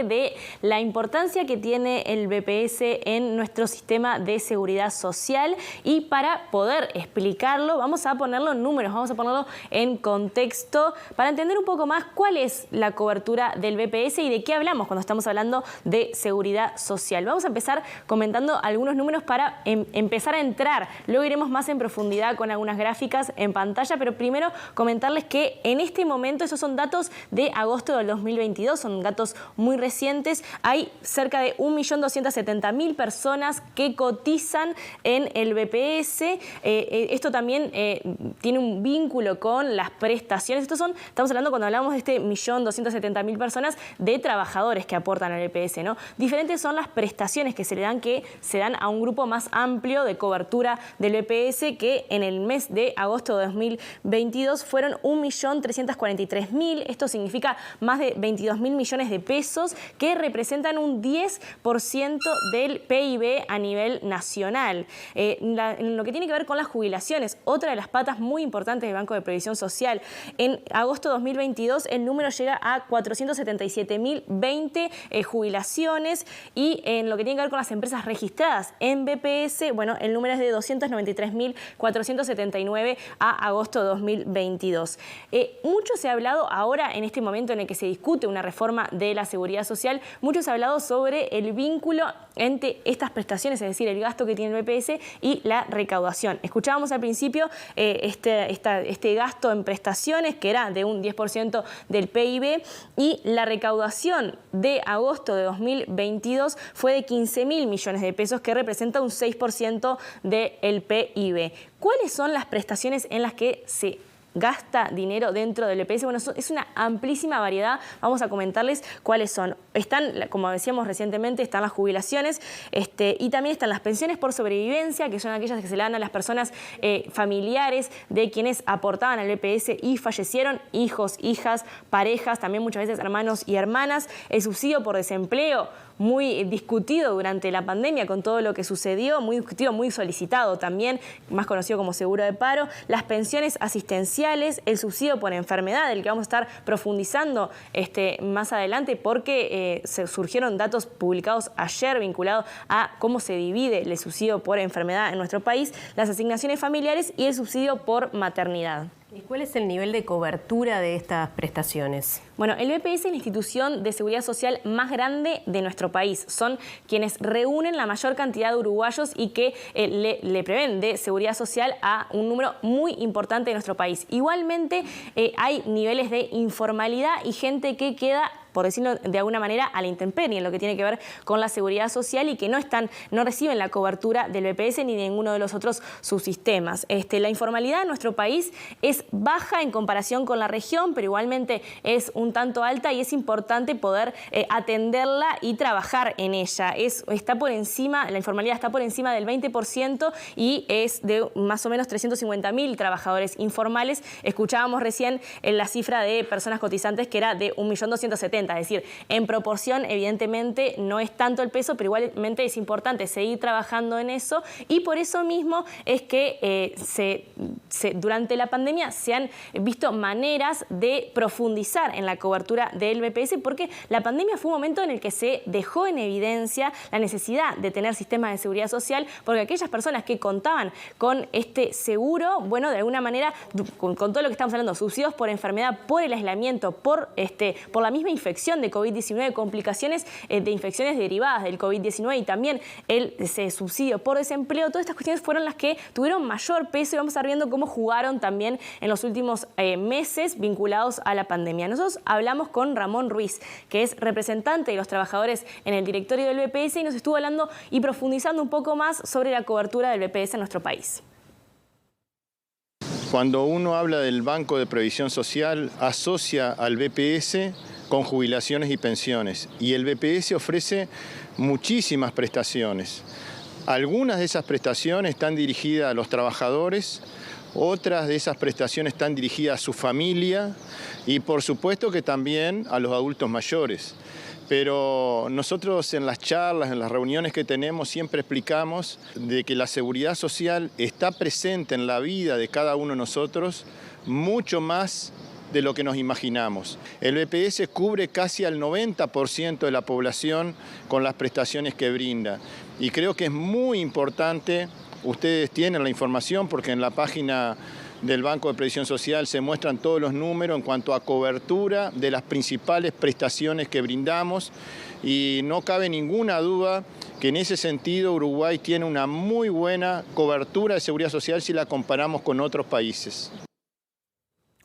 de la importancia que tiene el BPS en nuestro sistema de seguridad social, y para poder explicarlo vamos a ponerlo en números, vamos a ponerlo en contexto para entender un poco más cuál es la cobertura del BPS y de qué hablamos cuando estamos hablando de seguridad social. Vamos a empezar comentando algunos números para empezar a entrar, luego iremos más en profundidad con algunas gráficas en pantalla, pero primero comentarles que en este momento esos son datos de agosto del 2022, son datos muy recientes. Hay cerca de 1.270.000 personas que cotizan en el BPS. Esto también tiene un vínculo con las prestaciones. Estamos hablando, cuando hablamos de este 1.270.000 personas, de trabajadores que aportan al BPS, ¿no? Diferentes son las prestaciones que se dan a un grupo más amplio de cobertura del BPS, que en el mes de agosto de 2022 fueron 1.343.000. Esto significa más de 22.000 millones de pesos, que representan un 10% del PIB a nivel nacional. En lo que tiene que ver con las jubilaciones, otra de las patas muy importantes del Banco de Previsión Social, en agosto de 2022 el número llega a 477.020 jubilaciones, y en lo que tiene que ver con las empresas registradas en BPS, bueno, el número es de 293.479 a agosto de 2022. Mucho se ha hablado ahora, en este momento en el que se discute una reforma de la seguridad social, mucho se ha hablado sobre el vínculo entre estas prestaciones, es decir, el gasto que tiene el BPS y la recaudación. Escuchábamos al principio este gasto en prestaciones, que era de un 10% del PIB, y la recaudación de agosto de 2022 fue de 15.000 millones de pesos, que representa un 6% del PIB. ¿Cuáles son las prestaciones en las que se gasta dinero dentro del BPS? Bueno, es una amplísima variedad. Vamos a comentarles cuáles son. Están, como decíamos recientemente, están las jubilaciones, y también están las pensiones por sobrevivencia, que son aquellas que se le dan a las personas familiares de quienes aportaban al BPS y fallecieron, hijos, hijas, parejas, también muchas veces hermanos y hermanas. El subsidio por desempleo, muy discutido durante la pandemia con todo lo que sucedió, muy discutido, muy solicitado también, más conocido como seguro de paro. Las pensiones asistenciales, el subsidio por enfermedad, del que vamos a estar profundizando más adelante, porque surgieron datos publicados ayer vinculados a cómo se divide el subsidio por enfermedad en nuestro país, las asignaciones familiares y el subsidio por maternidad. ¿Y cuál es el nivel de cobertura de estas prestaciones? Bueno, el BPS es la institución de seguridad social más grande de nuestro país. Son quienes reúnen la mayor cantidad de uruguayos y que le proveen de seguridad social a un número muy importante de nuestro país. Igualmente, hay niveles de informalidad y gente que queda, por decirlo de alguna manera, a la intemperie en lo que tiene que ver con la seguridad social y que no reciben la cobertura del BPS ni de ninguno de los otros subsistemas. La informalidad en nuestro país es baja en comparación con la región, pero igualmente es un tanto alta y es importante poder atenderla y trabajar en ella. Está por encima, la informalidad está por encima del 20% y es de más o menos 350.000 trabajadores informales. Escuchábamos recién la cifra de personas cotizantes, que era de 1.270.000. Es decir, en proporción, evidentemente, no es tanto el peso, pero igualmente es importante seguir trabajando en eso, y por eso mismo es que durante la pandemia se han visto maneras de profundizar en la cobertura del BPS, porque la pandemia fue un momento en el que se dejó en evidencia la necesidad de tener sistemas de seguridad social, porque aquellas personas que contaban con este seguro, bueno, de alguna manera, con todo lo que estamos hablando, subsidios por enfermedad, por el aislamiento, por la misma infección de COVID-19, complicaciones de infecciones derivadas del COVID-19, y también ese subsidio por desempleo, todas estas cuestiones fueron las que tuvieron mayor peso, y vamos a estar viendo cómo jugaron también en los últimos meses vinculados a la pandemia. Nosotros hablamos con Ramón Ruiz, que es representante de los trabajadores en el directorio del BPS, y nos estuvo hablando y profundizando un poco más sobre la cobertura del BPS en nuestro país. Cuando uno habla del Banco de Previsión Social, asocia al BPS con jubilaciones y pensiones, y el BPS ofrece muchísimas prestaciones. Algunas de esas prestaciones están dirigidas a los trabajadores, otras de esas prestaciones están dirigidas a su familia y por supuesto que también a los adultos mayores. Pero nosotros en las charlas, en las reuniones que tenemos, siempre explicamos de que la seguridad social está presente en la vida de cada uno de nosotros mucho más de lo que nos imaginamos. El BPS cubre casi al 90% de la población con las prestaciones que brinda. Y creo que es muy importante, ustedes tienen la información porque en la página del Banco de Previsión Social se muestran todos los números en cuanto a cobertura de las principales prestaciones que brindamos y no cabe ninguna duda que en ese sentido Uruguay tiene una muy buena cobertura de seguridad social si la comparamos con otros países.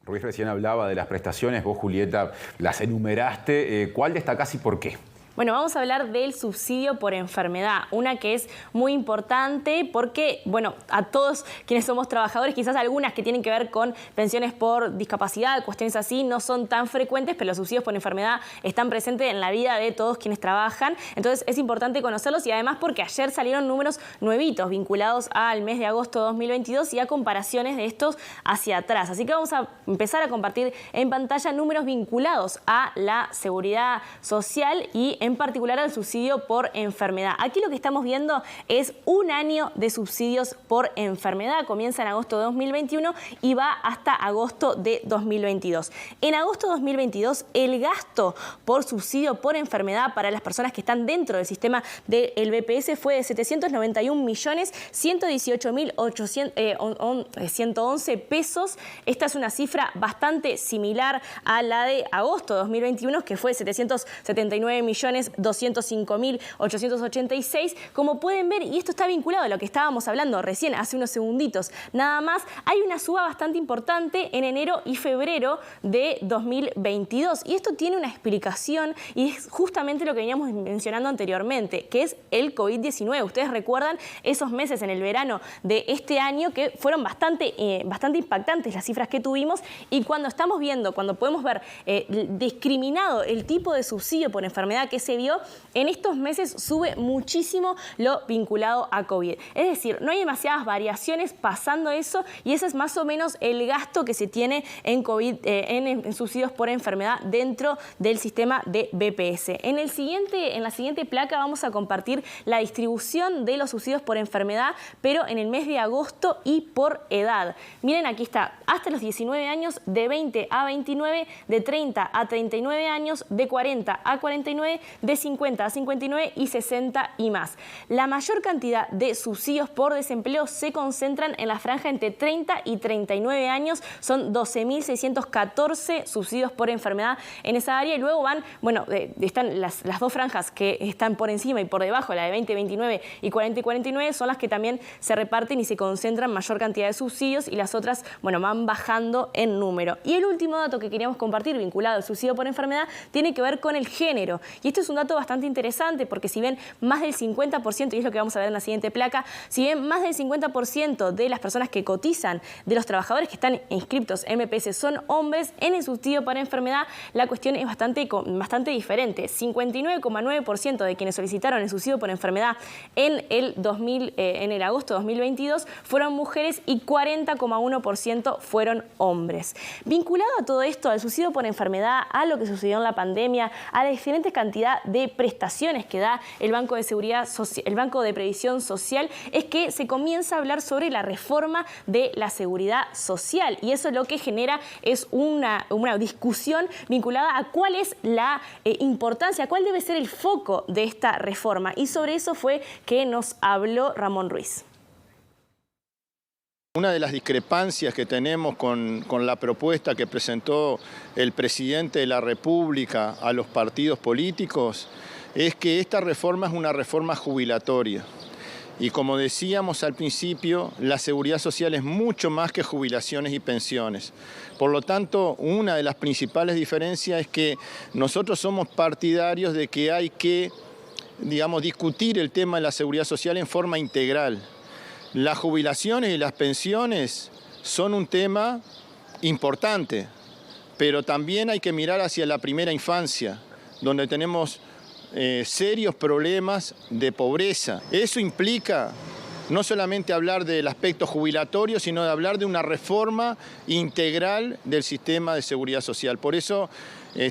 Ruiz recién hablaba de las prestaciones, vos Julieta las enumeraste, ¿cuál destacás y por qué? Bueno, vamos a hablar del subsidio por enfermedad, una que es muy importante porque, bueno, a todos quienes somos trabajadores, quizás algunas que tienen que ver con pensiones por discapacidad, cuestiones así, no son tan frecuentes, pero los subsidios por enfermedad están presentes en la vida de todos quienes trabajan. Entonces es importante conocerlos y además porque ayer salieron números nuevitos vinculados al mes de agosto de 2022 y a comparaciones de estos hacia atrás. Así que vamos a empezar a compartir en pantalla números vinculados a la seguridad social y en particular al subsidio por enfermedad. Aquí lo que estamos viendo es un año de subsidios por enfermedad. Comienza en agosto de 2021 y va hasta agosto de 2022. En agosto de 2022, el gasto por subsidio por enfermedad para las personas que están dentro del sistema del BPS fue de 791.118.111 pesos. Esta es una cifra bastante similar a la de agosto de 2021, que fue 779.205.886. Como pueden ver, y esto está vinculado a lo que estábamos hablando recién, hace unos segunditos, nada más, hay una suba bastante importante en enero y febrero de 2022. Y esto tiene una explicación y es justamente lo que veníamos mencionando anteriormente, que es el COVID-19. Ustedes recuerdan esos meses en el verano de este año que fueron bastante impactantes las cifras que tuvimos, y cuando podemos ver discriminado el tipo de subsidio por enfermedad que se vio, en estos meses sube muchísimo lo vinculado a COVID. Es decir, no hay demasiadas variaciones pasando eso, y ese es más o menos el gasto que se tiene en COVID, en subsidios por enfermedad dentro del sistema de BPS. En la siguiente placa vamos a compartir la distribución de los subsidios por enfermedad, pero en el mes de agosto y por edad. Miren, aquí está, hasta los 19 años, de 20 a 29, de 30 a 39 años, de 40 a 49, de 50 a 59 y 60 y más. La mayor cantidad de subsidios por desempleo se concentran en la franja entre 30 y 39 años, son 12.614 subsidios por enfermedad en esa área, y luego van, bueno, están las dos franjas que están por encima y por debajo, la de 20, 29 y 40 y 49, son las que también se reparten y se concentran mayor cantidad de subsidios, y las otras, bueno, van bajando en número. Y el último dato que queríamos compartir vinculado al subsidio por enfermedad tiene que ver con el género. Y esto es un dato bastante interesante porque si bien más del 50%, y es lo que vamos a ver en la siguiente placa, si bien más del 50% de las personas que cotizan, de los trabajadores que están inscriptos en BPS son hombres, en el subsidio para enfermedad la cuestión es bastante diferente. 59,9% de quienes solicitaron el subsidio por enfermedad en el agosto de 2022 fueron mujeres y 40,1% fueron hombres. Vinculado a todo esto, al subsidio por enfermedad, a lo que sucedió en la pandemia, a la diferente cantidad de prestaciones que da el Banco de Previsión Social, es que se comienza a hablar sobre la reforma de la seguridad social, y eso lo que genera es una discusión vinculada a cuál es la importancia, cuál debe ser el foco de esta reforma, y sobre eso fue que nos habló Ramón Ruiz. Una de las discrepancias que tenemos con la propuesta que presentó el presidente de la República a los partidos políticos es que esta reforma es una reforma jubilatoria. Y como decíamos al principio, la seguridad social es mucho más que jubilaciones y pensiones. Por lo tanto, una de las principales diferencias es que nosotros somos partidarios de que hay que, discutir el tema de la seguridad social en forma integral. Las jubilaciones y las pensiones son un tema importante, pero también hay que mirar hacia la primera infancia, donde tenemos serios problemas de pobreza. Eso implica no solamente hablar del aspecto jubilatorio, sino de hablar de una reforma integral del sistema de seguridad social. Por eso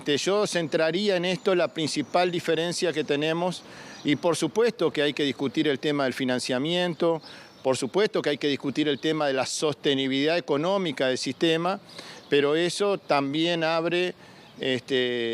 yo centraría en esto la principal diferencia que tenemos, y por supuesto que hay que discutir el tema del financiamiento, por supuesto que hay que discutir el tema de la sostenibilidad económica del sistema, pero eso también abre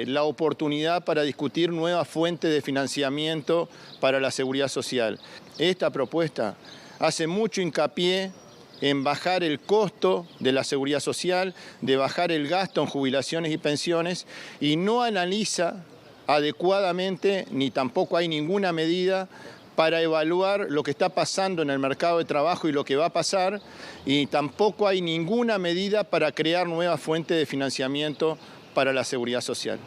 la oportunidad para discutir nuevas fuentes de financiamiento para la seguridad social. Esta propuesta hace mucho hincapié en bajar el costo de la seguridad social, de bajar el gasto en jubilaciones y pensiones, y no analiza adecuadamente, ni tampoco hay ninguna medida para evaluar lo que está pasando en el mercado de trabajo y lo que va a pasar, y tampoco hay ninguna medida para crear nuevas fuentes de financiamiento para la seguridad social.